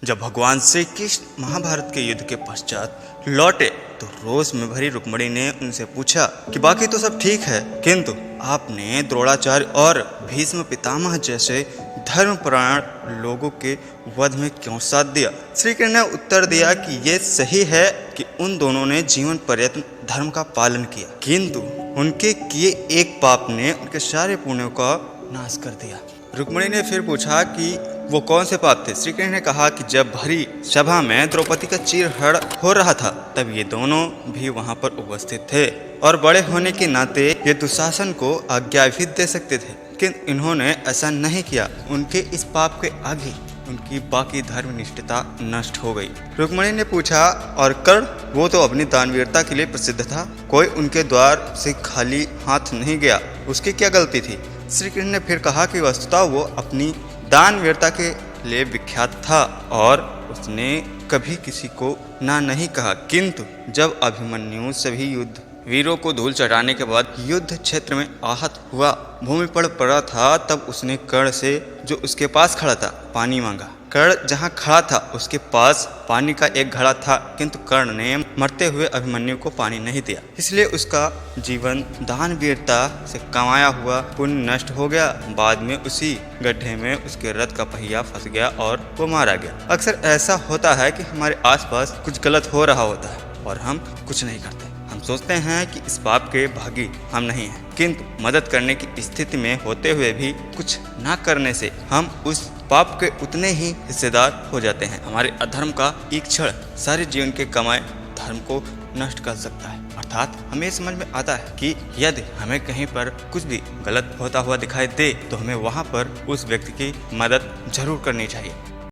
जब भगवान श्री कृष्ण महाभारत के युद्ध के पश्चात लौटे तो रोष में भरी रुक्मिणी ने उनसे पूछा कि बाकी तो सब ठीक है, किंतु आपने द्रोणाचार्य और भीष्म पितामह जैसे धर्मपरायण लोगों के वध में क्यों साथ दिया। श्री कृष्ण ने उत्तर दिया कि ये सही है कि उन दोनों ने जीवन पर्यंत धर्म का पालन किया, किंतु उनके किए एक पाप ने उनके सारे पुण्यों का नाश कर दिया। रुक्मिणी ने फिर पूछा कि वो कौन से पाप थे। श्री कृष्ण ने कहा कि जब भरी सभा में द्रौपदी का चीरहरण हो रहा था तब ये दोनों भी वहां पर उपस्थित थे और बड़े होने के नाते ये दुशासन को आज्ञा भी दे सकते थे, किंतु इन्होंने ऐसा नहीं किया। उनके इस पाप के आगे उनकी बाकी धर्मनिष्ठता नष्ट हो गई। रुक्मिणी ने पूछा, और कर्ण? वो तो अपनी दानवीरता के लिए प्रसिद्ध था, कोई उनके द्वार से खाली हाथ नहीं गया, उसकी क्या गलती थी। श्री कृष्ण ने फिर कहा कि वस्तुतः वो अपनी दानवीरता के लिए विख्यात था और उसने कभी किसी को ना नहीं कहा, किंतु जब अभिमन्यु सभी युद्ध वीरों को धूल चढ़ाने के बाद युद्ध क्षेत्र में आहत हुआ, भूमि पर पड़ा था, तब उसने कर्ण से जो उसके पास खड़ा था पानी मांगा। कर्ण जहाँ खड़ा था उसके पास पानी का एक घड़ा था, किंतु कर्ण ने मरते हुए अभिमन्यु को पानी नहीं दिया, इसलिए उसका जीवन दानवीरता से कमाया हुआ पुण्य नष्ट हो गया। बाद में उसी गड्ढे में उसके रथ का पहिया फंस गया और वो मारा गया। अक्सर ऐसा होता है कि हमारे आसपास कुछ गलत हो रहा होता है और हम कुछ नहीं करते। हम सोचते हैं कि इस पाप के भागी हम नहीं हैं, किंतु मदद करने की स्थिति में होते हुए भी कुछ ना करने से हम उस पाप के उतने ही हिस्सेदार हो जाते हैं। हमारे अधर्म का एक क्षण सारे जीवन के कमाए धर्म को नष्ट कर सकता है। अर्थात हमें समझ में आता है कि यदि हमें कहीं पर कुछ भी गलत होता हुआ दिखाई दे तो हमें वहां पर उस व्यक्ति की मदद जरूर करनी चाहिए।